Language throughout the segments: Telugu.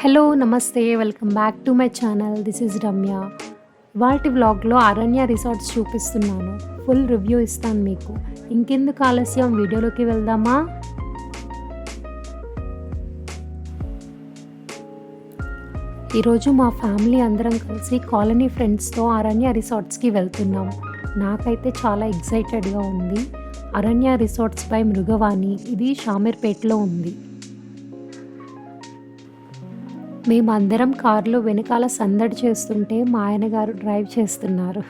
హలో నమస్తే welcome back to my channel. This is Ramya. ఇవాల్టి వ్లాగ్లో అరణ్య రిసార్ట్స్ చూపిస్తున్నాను. ఫుల్ రివ్యూ ఇస్తాను మీకు. ఇంకెందుకు ఆలస్యం, వీడియోలోకి వెళ్దామా? ఈరోజు మా ఫ్యామిలీ అందరం కలిసి కాలనీ ఫ్రెండ్స్తో అరణ్య రిసార్ట్స్కి వెళ్తున్నాం. నాకైతే చాలా ఎక్సైటెడ్గా ఉంది. అరణ్య రిసార్ట్స్ బై మృగవాణి, ఇది షామీర్పేటలో ఉంది. మేమందరం కారులో వెనకాల సందడి చేస్తుంటే మా ఆయనగారు డ్రైవ్ చేస్తున్నారు.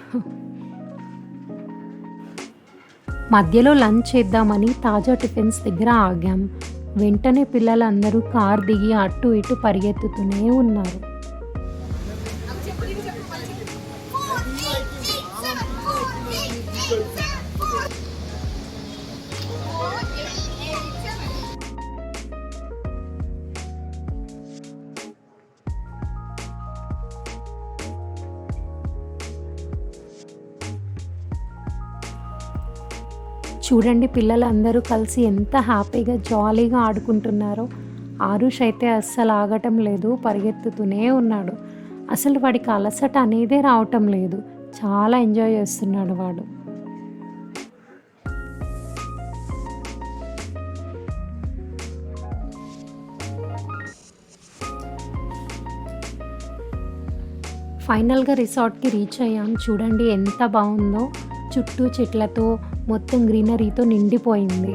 మధ్యలో లంచ్ చేద్దామని తాజా టిఫిన్స్ దగ్గర ఆగాం. వెంటనే పిల్లలందరూ కార్ దిగి అటు ఇటు పరిగెత్తుతూనే ఉన్నారు. చూడండి, పిల్లలందరూ కలిసి ఎంత హ్యాపీగా జాలీగా ఆడుకుంటున్నారో. ఆరుష్ అయితే అస్సలు ఆగటం లేదు, పరిగెత్తుతూనే ఉన్నాడు. అసలు వాడికి అలసట అనేదే రావటం లేదు. చాలా ఎంజాయ్ చేస్తున్నాడు వాడు. ఫైనల్గా రిసార్ట్కి రీచ్ అయ్యాం. చూడండి ఎంత బాగుందో. చుట్టూ చెట్లతో, మొత్తం గ్రీనరీతో నిండిపోయింది.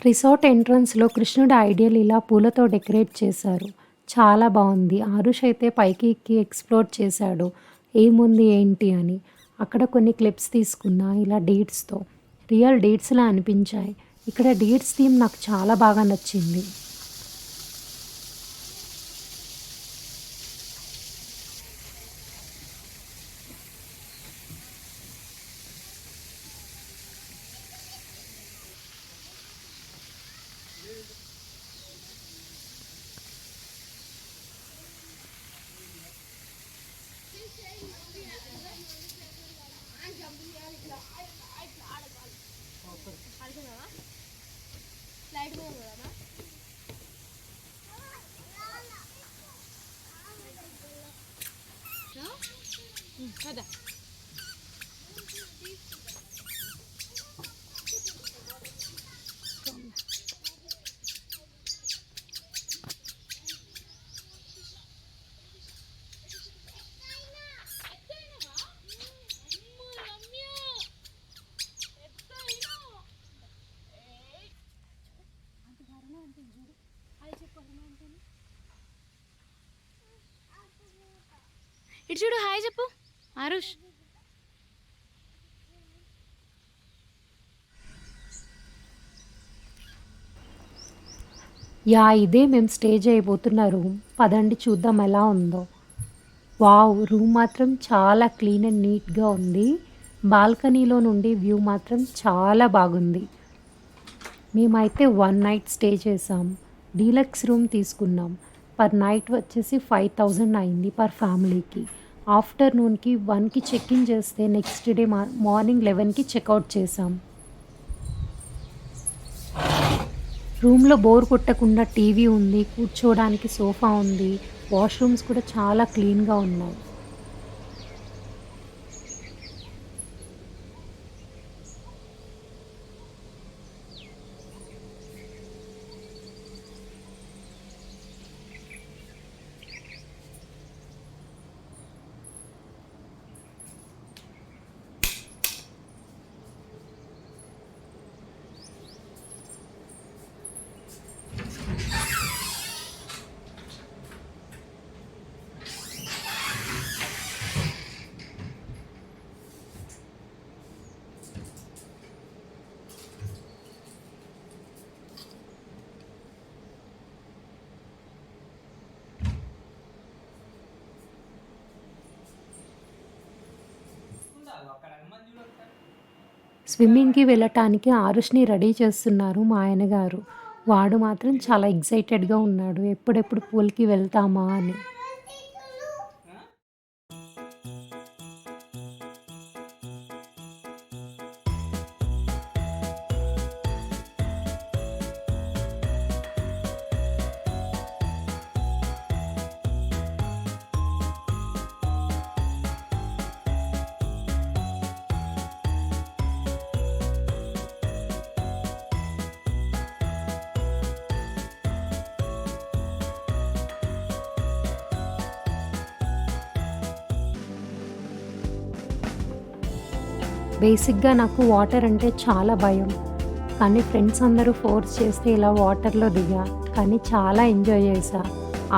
రిసార్ట్ ఎంట్రన్స్లో కృష్ణుడి ఐడియల్ ఇలా పూలతో డెకరేట్ చేశారు. చాలా బాగుంది. ఆరుష్ అయితే పైకి ఎక్కి ఎక్స్ప్లోర్ చేశాడు, ఏముంది ఏంటి అని. అక్కడ కొన్ని క్లిప్స్ తీసుకున్నా ఇలా డేట్స్తో. రియల్ డేట్స్లా అనిపించాయి. ఇక్కడ డేట్స్ థీమ్ నాకు చాలా బాగా నచ్చింది. కదా ఇటు చూడు, హాయ్ చెప్పు ఆరుష్. ఇదే మేము స్టే చేయబోతున్న రూమ్. పదండి చూద్దాం ఎలా ఉందో. వావ్! రూమ్ మాత్రం చాలా క్లీన్ అండ్ నీట్‌గా ఉంది. బాల్కనీలో నుండి వ్యూ మాత్రం చాలా బాగుంది. మేమైతే 1 నైట్ స్టే చేసాం. డీలక్స్ రూమ్ తీసుకున్నాం. పర్ నైట్ వచ్చేసి 5000 అయింది పర్ ఫ్యామిలీకి. ఆఫ్టర్‌నూన్‌కి 1కి చెక్ ఇన్ చేస్తే నెక్స్ట్ డే మార్నింగ్ 11కి చెకౌట్ చేసాం. రూమ్‌లో బోర్ కొట్టకుండా టీవీ ఉంది. కూర్చోవడానికి సోఫా ఉంది. వాష్‌రూమ్స్ కూడా చాలా క్లీన్‌గా ఉన్నాయి. స్విమ్మింగ్‌కి వెళ్ళటానికి ఆరుష్‌ని రెడీ చేస్తున్నారు మా ఆయన గారు. వాడు మాత్రం చాలా ఎక్సైటెడ్‌గా ఉన్నాడు. ఎప్పుడెప్పుడు పూల్‌కి వెళ్తామా అని. బేసిక్‌గా నాకు వాటర్ అంటే చాలా భయం. కానీ ఫ్రెండ్స్ అందరూ ఫోర్స్ చేస్తే ఇలా వాటర్‌లో దిగా. కానీ చాలా ఎంజాయ్ చేశా.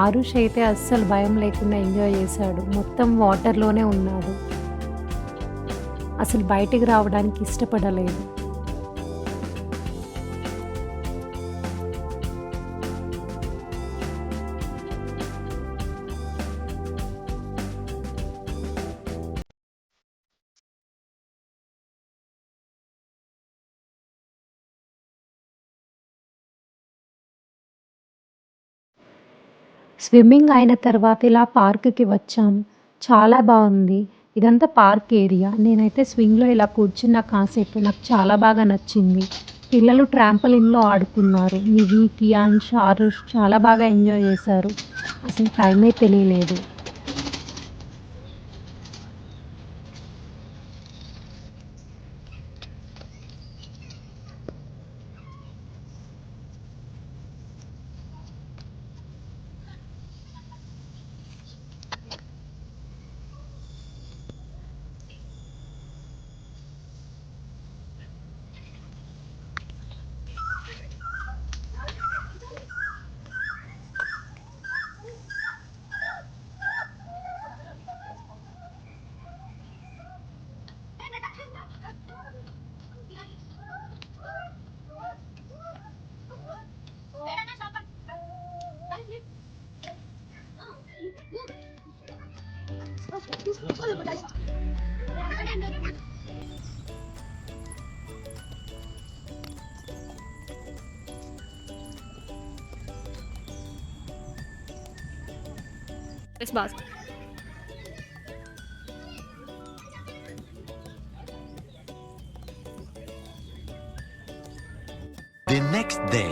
ఆరుష్ అయితే అస్సలు భయం లేకుండా ఎంజాయ్ చేశాడు. మొత్తం వాటర్‌లోనే ఉన్నాడు. అసలు బయటికి రావడానికి ఇష్టపడలేదు. స్విమ్మింగ్ అయిన తర్వాత ఇలా పార్క్‌కి వచ్చాం. చాలా బావుంది. ఇదంతా పార్క్ ఏరియా. నేనైతే స్వింగ్‌లో ఇలా కూర్చున్న కాసేపు నాకు చాలా బాగా నచ్చింది. పిల్లలు ట్రాంపోలిన్‌లో ఆడుకున్నారు. నిధి, కియాన్ష్, ఆరుష్ చాలా బాగా ఎంజాయ్ చేశారు. అసలు టైమే తెలియలేదు. It's boss. The next day,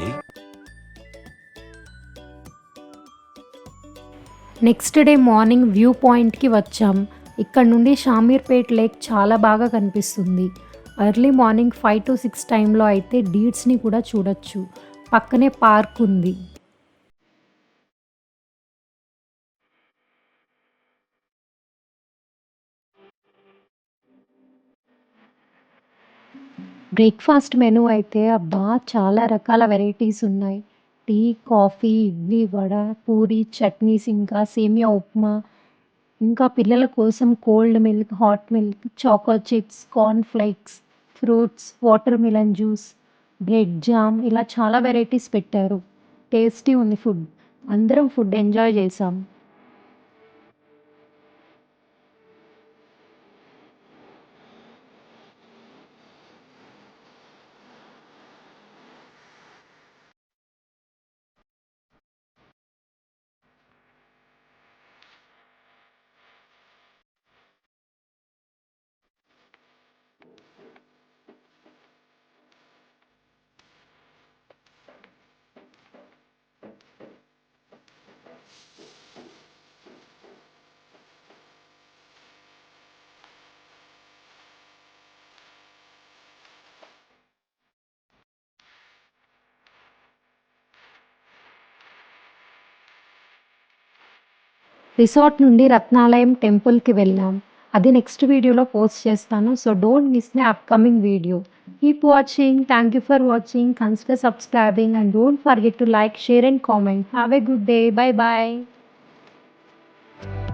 next day morning view పాయింట్‌కి వచ్చాం. ఇక్కడ నుండి షామీర్పేట్ లేక్ చాలా బాగా కనిపిస్తుంది. ఎర్లీ మార్నింగ్ 5-6 టైంలో అయితే డీడ్స్‌ని కూడా చూడొచ్చు. పక్కనే పార్క్ ఉంది. బ్రేక్‌ఫాస్ట్ మెనూ అయితే అబ్బా! చాలా రకాల వెరైటీస్ ఉన్నాయి. Tea, coffee, idli, vada, puri, chutneys ఇంకా సేమియా ఉప్మా, ఇంకా పిల్లల కోసం cold milk, hot milk, choco chips, corn flakes, fruits, watermelon juice, bread jam ఇలా చాలా వెరైటీస్ పెట్టారు. టేస్టీ ఉంది ఫుడ్. అందరం ఫుడ్ ఎంజాయ్ చేశాం. రిసార్ట్ నుండి రత్నాలయం టెంపుల్కి వెళ్ళాం. అది నెక్స్ట్ వీడియోలో పోస్ట్ చేస్తాను. So don't miss the upcoming video. Keep watching. Thank you for watching. Consider subscribing and don't forget to like, share and comment. Have a good day. Bye bye.